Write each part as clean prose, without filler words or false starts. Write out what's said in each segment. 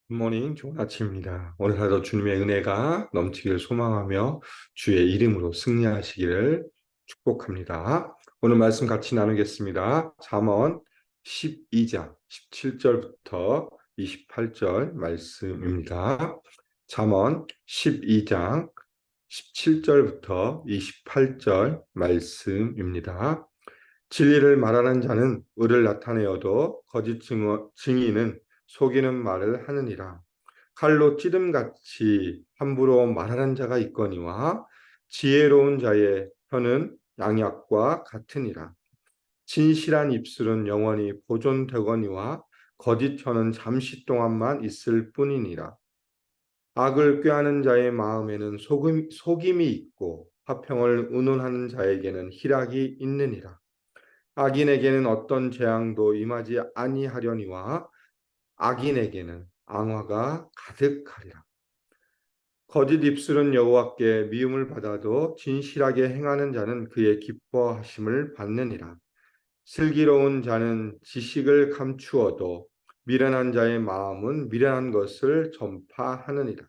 굿모닝, 좋은 아침입니다. 오늘 하루 주님의 은혜가 넘치기를 소망하며 주의 이름으로 승리하시기를 축복합니다. 오늘 말씀 같이 나누겠습니다. 잠언 12장 17절부터 28절 말씀입니다. 잠언 12장 17절부터 28절 말씀입니다. 진리를 말하는 자는 의를 나타내어도 거짓 증인은 속이는 말을 하느니라. 칼로 찌름같이 함부로 말하는 자가 있거니와 지혜로운 자의 혀는 양약과 같으니라. 진실한 입술은 영원히 보존되거니와 거짓 혀는 잠시 동안만 있을 뿐이니라. 악을 꾀하는 자의 마음에는 속임이 있고 화평을 운운하는 자에게는 희락이 있느니라. 악인에게는 어떤 재앙도 임하지 아니하려니와 악인에게는 앙화가 가득하리라. 거짓 입술은 여호와께 미움을 받아도 진실하게 행하는 자는 그의 기뻐하심을 받느니라. 슬기로운 자는 지식을 감추어도 미련한 자의 마음은 미련한 것을 전파하느니라.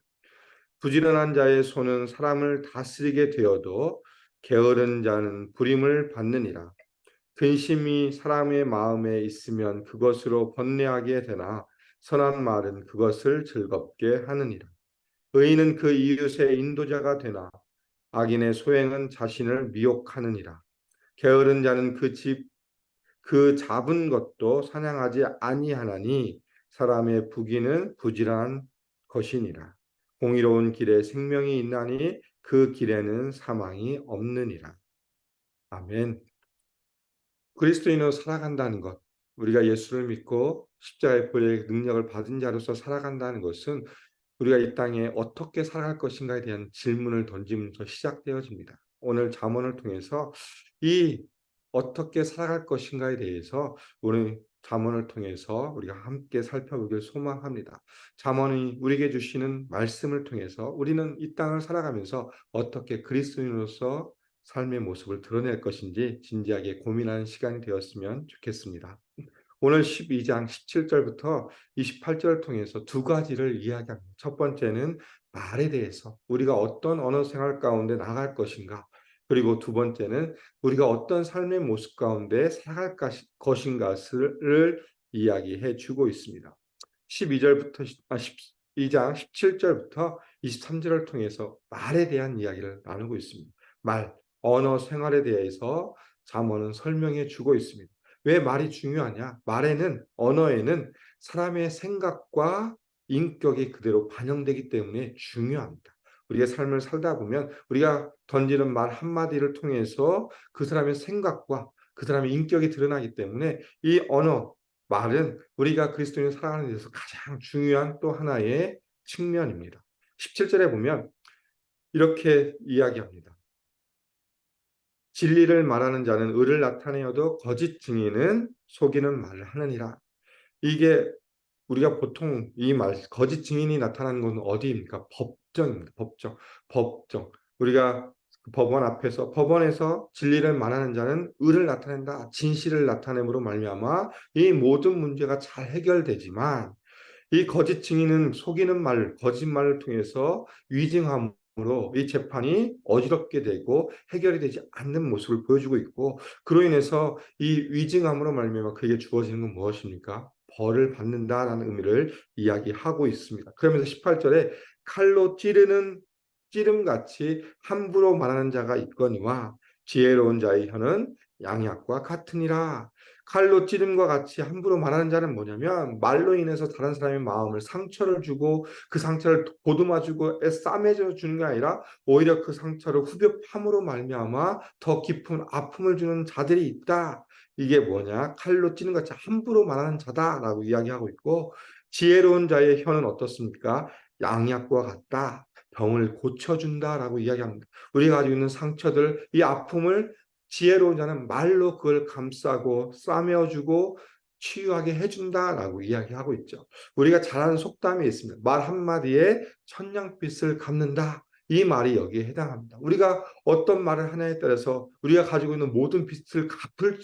부지런한 자의 손은 사람을 다스리게 되어도 게으른 자는 부림을 받느니라. 근심이 사람의 마음에 있으면 그것으로 번뇌하게 되나 선한 말은 그것을 즐겁게 하느니라. 의인은 그 이웃의 인도자가 되나 악인의 소행은 자신을 미혹하느니라. 게으른 자는 그 잡은 것도 사냥하지 아니하나니 사람의 부귀는 부지런한 것이니라. 공의로운 길에 생명이 있나니 그 길에는 사망이 없느니라. 아멘. 그리스도인으로 살아간다는 것, 우리가 예수를 믿고 십자가의 보혈의 능력을 받은 자로서 살아간다는 것은 우리가 이 땅에 어떻게 살아갈 것인가에 대한 질문을 던지면서 시작되어집니다. 오늘 잠언을 통해서 이 어떻게 살아갈 것인가에 대해서 오늘 잠언을 통해서 우리가 함께 살펴보길 소망합니다. 잠언이 우리에게 주시는 말씀을 통해서 우리는 이 땅을 살아가면서 어떻게 그리스도인으로서 삶의 모습을 드러낼 것인지 진지하게 고민하는 시간이 되었으면 좋겠습니다. 오늘 12장 17절부터 28절을 통해서 두 가지를 이야기합니다. 첫 번째는 말에 대해서 우리가 어떤 언어 생활 가운데 나갈 것인가, 그리고 두 번째는 우리가 어떤 삶의 모습 가운데 살아갈 것인가를 이야기해 주고 있습니다. 12절부터 12장 17절부터 23절을 통해서 말에 대한 이야기를 나누고 있습니다. 말, 언어 생활에 대해서 잠언은 설명해 주고 있습니다. 왜 말이 중요하냐? 말에는, 언어에는 사람의 생각과 인격이 그대로 반영되기 때문에 중요합니다. 우리의 삶을 살다 보면 우리가 던지는 말 한마디를 통해서 그 사람의 생각과 그 사람의 인격이 드러나기 때문에 이 언어, 말은 우리가 그리스도인을 살아가는 데 있어서 가장 중요한 또 하나의 측면입니다. 17절에 보면 이렇게 이야기합니다. 진리를 말하는 자는 의를 나타내어도 거짓 증인은 속이는 말을 하느니라. 이게 우리가 보통 이 말, 거짓 증인이 나타나는 것은 어디입니까? 법정입니다. 법정. 우리가 법원 앞에서, 법원에서 진리를 말하는 자는 의를 나타낸다, 진실을 나타냄으로 말미암아 이 모든 문제가 잘 해결되지만 이 거짓 증인은 속이는 말, 거짓말을 통해서 위증함으로 이 재판이 어지럽게 되고 해결이 되지 않는 모습을 보여주고 있고, 그로 인해서 이 위증함으로 말미암아 그에게 주어지는 건 무엇입니까? 벌을 받는다라는 의미를 이야기하고 있습니다. 그러면서 18절에 칼로 찌르는 찌름같이 함부로 말하는 자가 있거니와 지혜로운 자의 혀는 양약과 같으니라. 칼로 찌름과 같이 함부로 말하는 자는 뭐냐면 말로 인해서 다른 사람의 마음을 상처를 주고 그 상처를 보듬어주고 싸매져 주는 게 아니라 오히려 그 상처를 후벼함으로 말미암아 더 깊은 아픔을 주는 자들이 있다. 이게 뭐냐? 칼로 찌는 것 같이 함부로 말하는 자다라고 이야기하고 있고, 지혜로운 자의 혀는 어떻습니까? 양약과 같다. 병을 고쳐준다라고 이야기합니다. 우리가 가지고 있는 상처들, 이 아픔을 지혜로운 자는 말로 그걸 감싸고 싸매어주고 치유하게 해준다라고 이야기하고 있죠. 우리가 잘 아는 속담이 있습니다. 말 한마디에 천냥빚을 갚는다. 이 말이 여기에 해당합니다. 우리가 어떤 말을 하냐에 따라서 우리가 가지고 있는 모든 빚을 갚을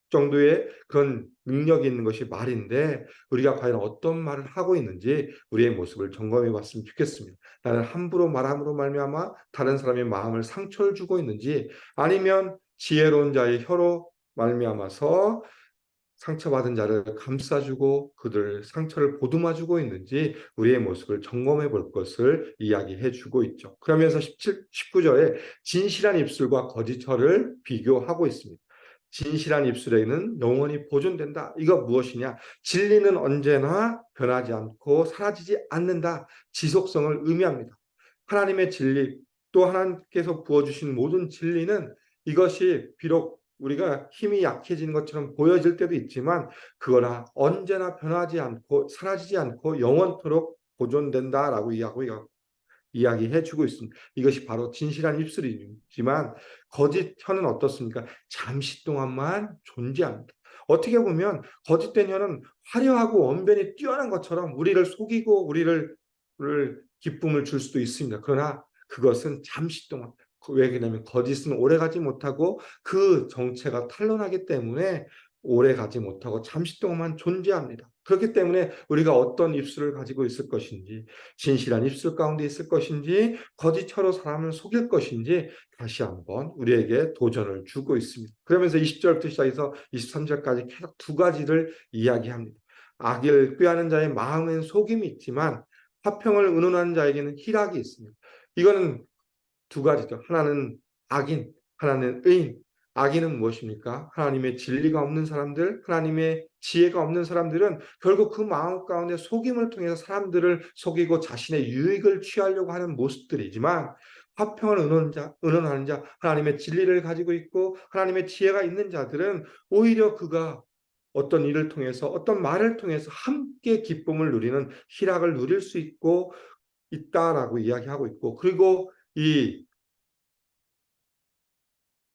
정도의 그런 능력이 있는 것이 말인데 우리가 과연 어떤 말을 하고 있는지 우리의 모습을 점검해 봤으면 좋겠습니다. 나는 함부로 말함으로 말미암아 다른 사람의 마음을 상처를 주고 있는지 아니면 지혜로운 자의 혀로 말미암아서 상처받은 자를 감싸주고 그들 상처를 보듬어주고 있는지 우리의 모습을 점검해 볼 것을 이야기해 주고 있죠. 그러면서 17, 19절에 진실한 입술과 거짓 혀를 비교하고 있습니다. 진실한 입술에는 영원히 보존된다. 이거 무엇이냐? 진리는 언제나 변하지 않고 사라지지 않는다. 지속성을 의미합니다. 하나님의 진리, 또 하나님께서 부어주신 모든 진리는 이것이 비록 우리가 힘이 약해지는 것처럼 보여질 때도 있지만 그거나 언제나 변하지 않고 사라지지 않고 영원토록 보존된다라고 이야기해 주고 있습니다. 이것이 바로 진실한 입술이지만 거짓 혀는 어떻습니까? 잠시 동안만 존재합니다. 어떻게 보면 거짓된 혀는 화려하고 언변이 뛰어난 것처럼 우리를 속이고 우리를 기쁨을 줄 수도 있습니다. 그러나 그것은 잠시 동안 왜 그러냐면 거짓은 오래가지 못하고 그 정체가 탄로나기 때문에 오래가지 못하고 잠시 동안만 존재합니다. 그렇기 때문에 우리가 어떤 입술을 가지고 있을 것인지 진실한 입술 가운데 있을 것인지 거짓혀로 사람을 속일 것인지 다시 한번 우리에게 도전을 주고 있습니다. 그러면서 20절부터 시작해서 23절까지 계속 두 가지를 이야기합니다. 악을 꾀하는 자의 마음엔 속임이 있지만 화평을 의논하는 자에게는 희락이 있습니다. 이거는 두 가지죠. 하나는 악인, 하나는 의인. 악인은 무엇입니까? 하나님의 진리가 없는 사람들, 하나님의 지혜가 없는 사람들은 결국 그 마음 가운데 속임을 통해서 사람들을 속이고 자신의 유익을 취하려고 하는 모습들이지만 화평을 의논하는 자, 하나님의 진리를 가지고 있고 하나님의 지혜가 있는 자들은 오히려 그가 어떤 일을 통해서 어떤 말을 통해서 함께 기쁨을 누리는 희락을 누릴 수 있다라고 이야기하고 있고 그리고 이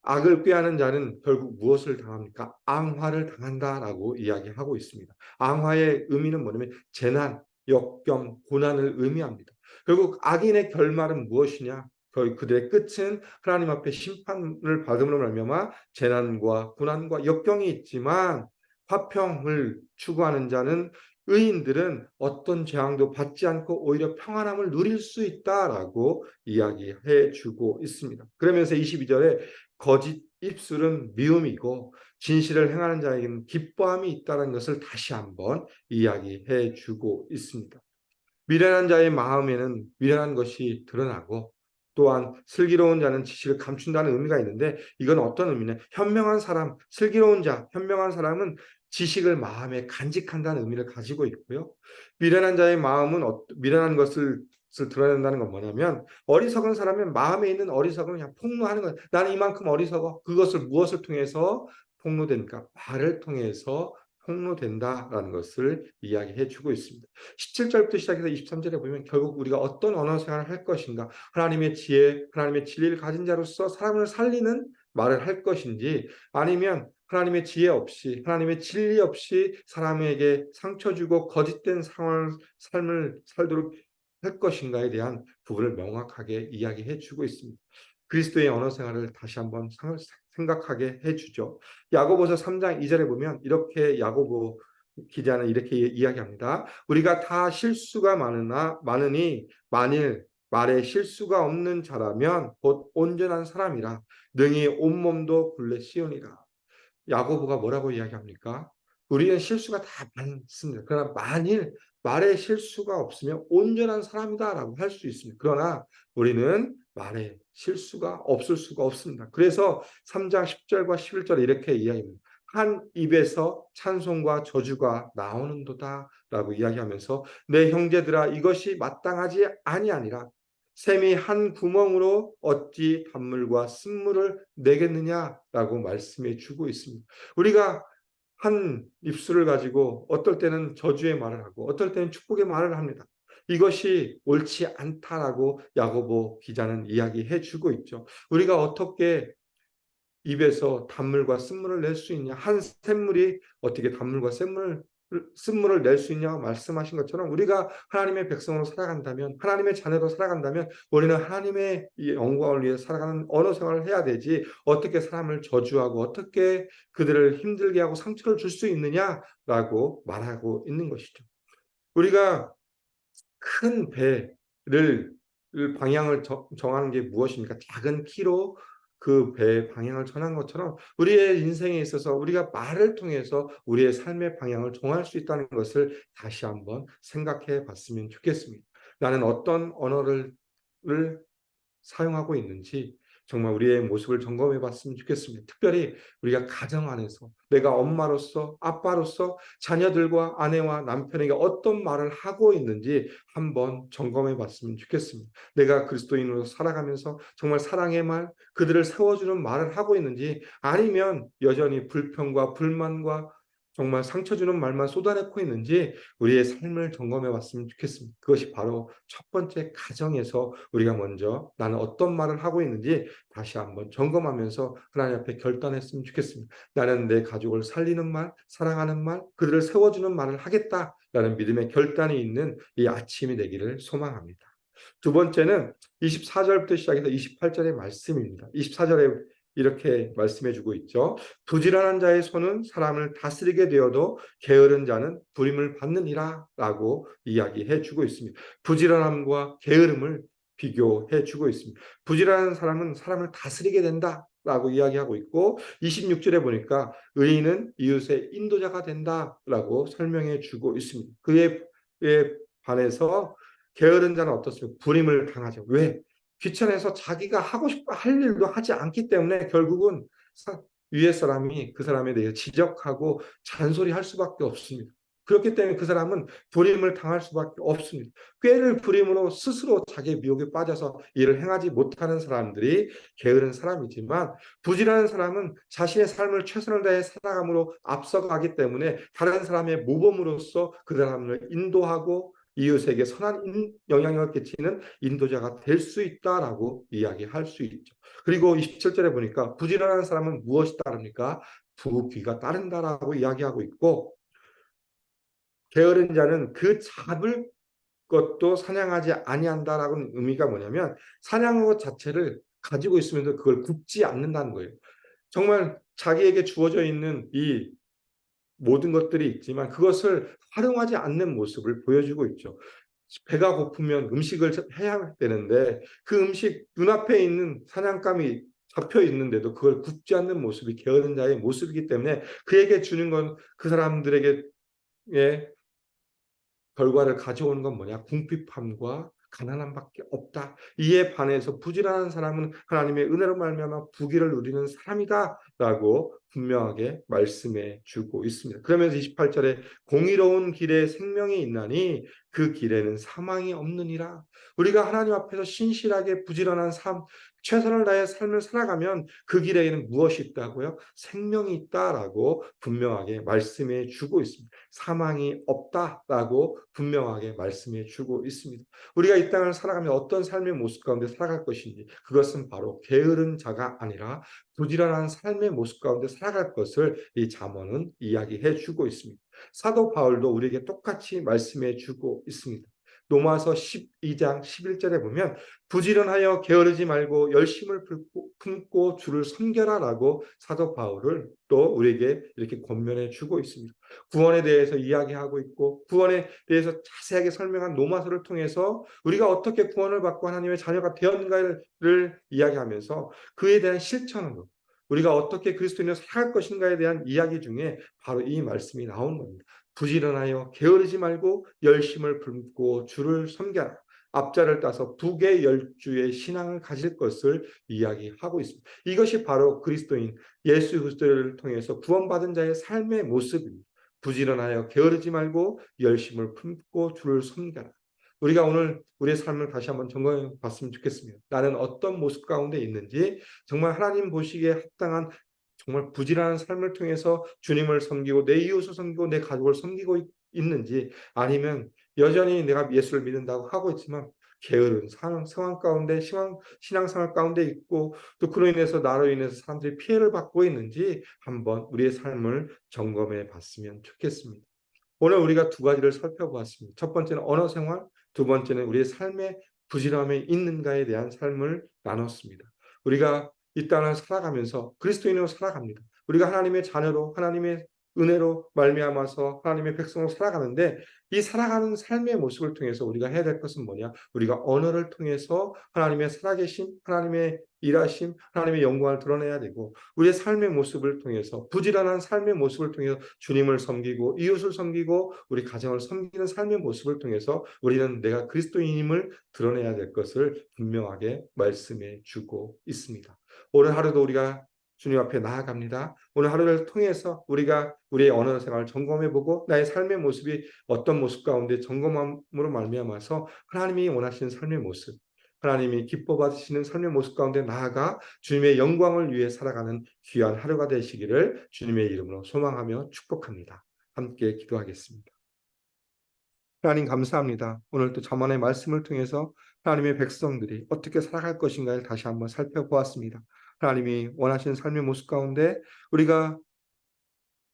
악을 꾀하는 자는 결국 무엇을 당합니까? 앙화를 당한다라고 이야기하고 있습니다. 앙화의 의미는 뭐냐면 재난, 역경, 고난을 의미합니다. 결국 악인의 결말은 무엇이냐? 그들의 끝은 하나님 앞에 심판을 받음으로 말미암아 재난과 고난과 역경이 있지만 화평을 추구하는 자는 의인들은 어떤 재앙도 받지 않고 오히려 평안함을 누릴 수 있다라고 이야기해 주고 있습니다. 그러면서 22절에 거짓 입술은 미움이고 진실을 행하는 자에게는 기뻐함이 있다는 것을 다시 한번 이야기해 주고 있습니다. 미련한 자의 마음에는 미련한 것이 드러나고 또한 슬기로운 자는 지식을 감춘다는 의미가 있는데 이건 어떤 의미냐? 현명한 사람, 슬기로운 자, 현명한 사람은 지식을 마음에 간직한다는 의미를 가지고 있고요. 미련한 자의 마음은 미련한 것을 드러낸다는 건 뭐냐면 어리석은 사람은 마음에 있는 어리석음을 그냥 폭로하는 거예요. 나는 이만큼 어리석어. 그것을 무엇을 통해서 폭로됩니까? 말을 통해서 폭로된다라는 것을 이야기해 주고 있습니다. 17절부터 시작해서 23절에 보면 결국 우리가 어떤 언어 생활을 할 것인가 하나님의 지혜, 하나님의 진리를 가진 자로서 사람을 살리는 말을 할 것인지 아니면 하나님의 지혜 없이 하나님의 진리 없이 사람에게 상처 주고 거짓된 삶을 살도록 할 것인가에 대한 부분을 명확하게 이야기해 주고 있습니다. 그리스도의 언어 생활을 다시 한번 생각하게 해주죠. 야고보서 3장 2절에 보면 이렇게 야고보 기자는 이렇게 이야기합니다. 우리가 다 실수가 많으니 만일 말에 실수가 없는 자라면 곧 온전한 사람이라 능히 온몸도 굴레 씌우니라. 야고보가 뭐라고 이야기합니까? 우리는 실수가 다 많습니다. 그러나 만일 말에 실수가 없으면 온전한 사람이다라고 할 수 있습니다. 그러나 우리는 말에 실수가 없을 수가 없습니다. 그래서 3장 10절과 11절에 이렇게 이야기합니다. 한 입에서 찬송과 저주가 나오는도다 라고 이야기하면서 내 형제들아 이것이 마땅하지 아니하니라. 샘이 한 구멍으로 어찌 단물과 쓴물을 내겠느냐라고 말씀해 주고 있습니다. 우리가 한 입술을 가지고 어떨 때는 저주의 말을 하고 어떨 때는 축복의 말을 합니다. 이것이 옳지 않다라고 야고보 기자는 이야기해 주고 있죠. 우리가 어떻게 입에서 단물과 쓴물을 낼 수 있냐? 한 샘물이 어떻게 단물과 샘물을 쓴물을 낼 수 있냐고 말씀하신 것처럼 우리가 하나님의 백성으로 살아간다면, 하나님의 자녀로 살아간다면 우리는 하나님의 이 영광을 위해 살아가는 언어 생활을 해야 되지, 어떻게 사람을 저주하고 어떻게 그들을 힘들게 하고 상처를 줄 수 있느냐라고 말하고 있는 것이죠. 우리가 큰 배를 방향을 정하는 게 무엇입니까? 작은 키로 그 배의 방향을 전한 것처럼 우리의 인생에 있어서 우리가 말을 통해서 우리의 삶의 방향을 정할 수 있다는 것을 다시 한번 생각해 봤으면 좋겠습니다. 나는 어떤 언어를 사용하고 있는지 정말 우리의 모습을 점검해 봤으면 좋겠습니다. 특별히 우리가 가정 안에서 내가 엄마로서, 아빠로서 자녀들과 아내와 남편에게 어떤 말을 하고 있는지 한번 점검해 봤으면 좋겠습니다. 내가 그리스도인으로 살아가면서 정말 사랑의 말, 그들을 세워주는 말을 하고 있는지, 아니면 여전히 불평과 불만과 정말 상처 주는 말만 쏟아내고 있는지 우리의 삶을 점검해 봤으면 좋겠습니다. 그것이 바로 첫 번째, 가정에서 우리가 먼저 나는 어떤 말을 하고 있는지 다시 한번 점검하면서 하나님 앞에 결단했으면 좋겠습니다. 나는 내 가족을 살리는 말, 사랑하는 말, 그들을 세워주는 말을 하겠다라는 믿음의 결단이 있는 이 아침이 되기를 소망합니다. 두 번째는 24절부터 시작해서 28절의 말씀입니다. 24절에 이렇게 말씀해 주고 있죠. 부지런한 자의 손은 사람을 다스리게 되어도 게으른 자는 부림을 받느니라 라고 이야기해 주고 있습니다. 부지런함과 게으름을 비교해 주고 있습니다. 부지런한 사람은 사람을 다스리게 된다 라고 이야기하고 있고, 26절에 보니까 의인은 이웃의 인도자가 된다라고 설명해 주고 있습니다. 그에 반해서 게으른 자는 어떻습니까? 부림을 당하죠. 왜? 귀찮아서 자기가 하고 싶어 할 일도 하지 않기 때문에 결국은 위에 사람이 그 사람에 대해 지적하고 잔소리할 수밖에 없습니다. 그렇기 때문에 그 사람은 부림을 당할 수밖에 없습니다. 꾀를 부림으로 스스로 자기의 미혹에 빠져서 일을 행하지 못하는 사람들이 게으른 사람이지만, 부지런한 사람은 자신의 삶을 최선을 다해 살아감으로 앞서가기 때문에 다른 사람의 모범으로서 그 사람을 인도하고 이웃에게 선한 영향력을 끼치는 인도자가 될 수 있다라고 이야기할 수 있죠. 그리고 27절에 보니까 부지런한 사람은 무엇이 따릅니까? 부귀가 따른다라고 이야기하고 있고, 게으른 자는 그 잡을 것도 사냥하지 아니한다라는 의미가 뭐냐면, 사냥한 것 자체를 가지고 있으면서 그걸 굽지 않는다는 거예요. 정말 자기에게 주어져 있는 이 모든 것들이 있지만 그것을 활용하지 않는 모습을 보여주고 있죠. 배가 고프면 음식을 해야 되는데 그 음식 눈앞에 있는 사냥감이 잡혀 있는데도 그걸 굽지 않는 모습이 게으른 자의 모습이기 때문에, 그에게 주는 건, 그 사람들에게 결과를 가져오는 건 뭐냐? 궁핍함과 가난함밖에 없다. 이에 반해서 부지런한 사람은 하나님의 은혜로 말미암아 부귀를 누리는 사람이다라고 분명하게 말씀해 주고 있습니다. 그러면서 28절에 공의로운 길에 생명이 있나니 그 길에는 사망이 없느니라. 우리가 하나님 앞에서 신실하게 부지런한 삶, 최선을 다해 삶을 살아가면 그 길에는 무엇이 있다고요? 생명이 있다라고 분명하게 말씀해 주고 있습니다. 사망이 없다라고 분명하게 말씀해 주고 있습니다. 우리가 이 땅을 살아가며 어떤 삶의 모습 가운데 살아갈 것인지, 그것은 바로 게으른 자가 아니라 부지런한 삶의 모습 가운데 살아갈 것을 이 잠언은 이야기해 주고 있습니다. 사도 바울도 우리에게 똑같이 말씀해 주고 있습니다. 로마서 12장 11절에 보면 부지런하여 게으르지 말고 열심을 품고 주를 섬겨라라고 사도 바울을 또 우리에게 이렇게 권면해 주고 있습니다. 구원에 대해서 이야기하고 있고, 구원에 대해서 자세하게 설명한 로마서를 통해서 우리가 어떻게 구원을 받고 하나님의 자녀가 되었는가를 이야기하면서 그에 대한 실천으로 우리가 어떻게 그리스도인으로 살아갈 것인가에 대한 이야기 중에 바로 이 말씀이 나온 겁니다. 부지런하여 게으르지 말고 열심을 품고 주를 섬겨라. 앞자를 따서 북의 열주의 신앙을 가질 것을 이야기하고 있습니다. 이것이 바로 그리스도인 예수 그리스도를 통해서 구원받은 자의 삶의 모습입니다. 부지런하여 게으르지 말고 열심을 품고 주를 섬겨라. 우리가 오늘 우리의 삶을 다시 한번 점검해 봤으면 좋겠습니다. 나는 어떤 모습 가운데 있는지, 정말 하나님 보시기에 합당한 정말 부지런한 삶을 통해서 주님을 섬기고 내 이웃을 섬기고 내 가족을 섬기고 있는지, 아니면 여전히 내가 예수를 믿는다고 하고 있지만 게으른 상황 가운데 신앙생활 가운데 있고, 또 그로 인해서 나로 인해서 사람들이 피해를 받고 있는지 한번 우리의 삶을 점검해 봤으면 좋겠습니다. 오늘 우리가 두 가지를 살펴보았습니다. 첫 번째는 언어 생활, 두 번째는 우리의 삶의 부지런함이 있는가에 대한 삶을 나눴습니다. 우리가 이 땅을 살아가면서 그리스도인으로 살아갑니다. 우리가 하나님의 자녀로 하나님의 은혜로 말미암아서 하나님의 백성으로 살아가는데 이 살아가는 삶의 모습을 통해서 우리가 해야 될 것은 뭐냐? 우리가 언어를 통해서 하나님의 살아계심, 하나님의 일하심, 하나님의 영광을 드러내야 되고 우리의 삶의 모습을 통해서 부지런한 삶의 모습을 통해서 주님을 섬기고 이웃을 섬기고 우리 가정을 섬기는 삶의 모습을 통해서 우리는 내가 그리스도인임을 드러내야 될 것을 분명하게 말씀해 주고 있습니다. 오늘 하루도 우리가 주님 앞에 나아갑니다. 오늘 하루를 통해서 우리가 우리의 언어 생활을 점검해보고 나의 삶의 모습이 어떤 모습 가운데 점검함으로 말미암아서 하나님이 원하시는 삶의 모습, 하나님이 기뻐 받으시는 삶의 모습 가운데 나아가 주님의 영광을 위해 살아가는 귀한 하루가 되시기를 주님의 이름으로 소망하며 축복합니다. 함께 기도하겠습니다. 하나님 감사합니다. 오늘 또 잠언의 말씀을 통해서 하나님의 백성들이 어떻게 살아갈 것인가를 다시 한번 살펴보았습니다. 하나님이 원하시는 삶의 모습 가운데 우리가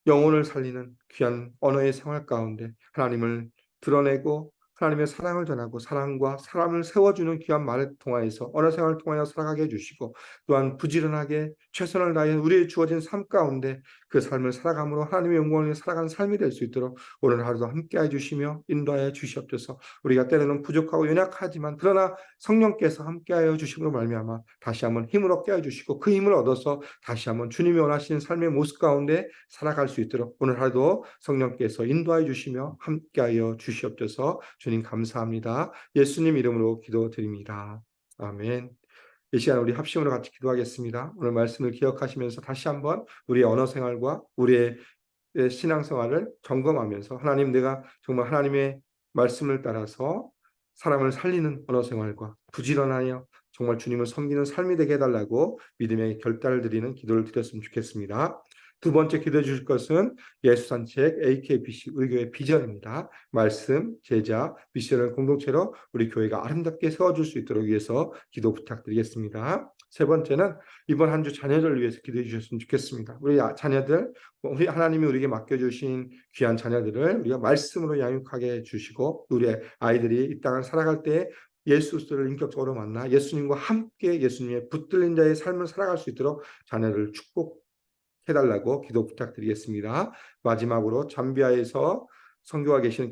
영혼을 살리는 귀한 언어의 생활 가운데 하나님을 드러내고 하나님의 사랑을 전하고 사랑과 사람을 세워주는 귀한 말을 통하여서 언어 생활을 통하여 살아가게 해주시고 또한 부지런하게 최선을 다해 우리의 주어진 삶 가운데 그 삶을 살아감으로 하나님의 영광을 위해 살아가는 삶이 될 수 있도록 오늘 하루도 함께해 주시며 인도하여 주시옵소서. 우리가 때로는 부족하고 연약하지만 그러나 성령께서 함께하여 주심으로 말미암아 다시 한번 힘을 얻게 해주시고 그 힘을 얻어서 다시 한번 주님이 원하시는 삶의 모습 가운데 살아갈 수 있도록 오늘 하루도 성령께서 인도하여 주시며 함께하여 주시옵소서. 주님 감사합니다. 예수님 이름으로 기도드립니다. 아멘. 이 시간 우리 합심으로 같이 기도하겠습니다. 오늘 말씀을 기억하시면서 다시 한번 우리의 언어 생활과 우리의 신앙생활을 점검하면서 하나님 내가 정말 하나님의 말씀을 따라서 사람을 살리는 언어 생활과 부지런하여 정말 주님을 섬기는 삶이 되게 해달라고 믿음의 결단을 드리는 기도를 드렸으면 좋겠습니다. 두 번째 기도해 주실 것은 예수산책 AKBC 우리 교회 비전입니다. 말씀, 제자, 미션을 공동체로 우리 교회가 아름답게 세워줄 수 있도록 위해서 기도 부탁드리겠습니다. 세 번째는 이번 한 주 자녀들을 위해서 기도해 주셨으면 좋겠습니다. 우리 자녀들, 우리 하나님이 우리에게 맡겨주신 귀한 자녀들을 우리가 말씀으로 양육하게 해주시고 우리 아이들이 이 땅을 살아갈 때 예수를 인격적으로 만나 예수님과 함께 예수님의 붙들린 자의 삶을 살아갈 수 있도록 자녀를 축복해달라고 기도 부탁드리겠습니다. 마지막으로 잠비아에서 선교가 계시는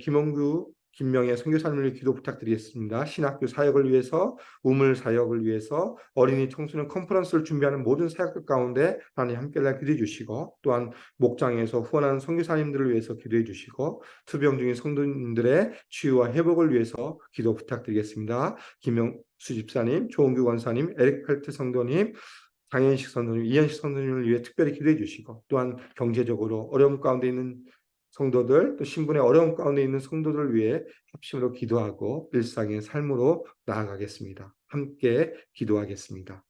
김명의 선교사님을 위해 기도 부탁드리겠습니다. 신학교 사역을 위해서, 우물 사역을 위해서, 어린이 청소년 컨퍼런스를 준비하는 모든 사역들 가운데 하나님 함께라 기도해 주시고 또한 목장에서 후원하는 선교사님들을 위해서 기도해 주시고 투병 중인 성도님들의 치유와 회복을 위해서 기도 부탁드리겠습니다. 김명수 집사님, 조은규 권사님, 에릭 펠트 성도님, 장현식 성도님, 이현식 성도님을 위해 특별히 기도해 주시고 또한 경제적으로 어려움 가운데 있는 성도들, 또 신분의 어려움 가운데 있는 성도들을 위해 합심으로 기도하고 일상의 삶으로 나아가겠습니다. 함께 기도하겠습니다.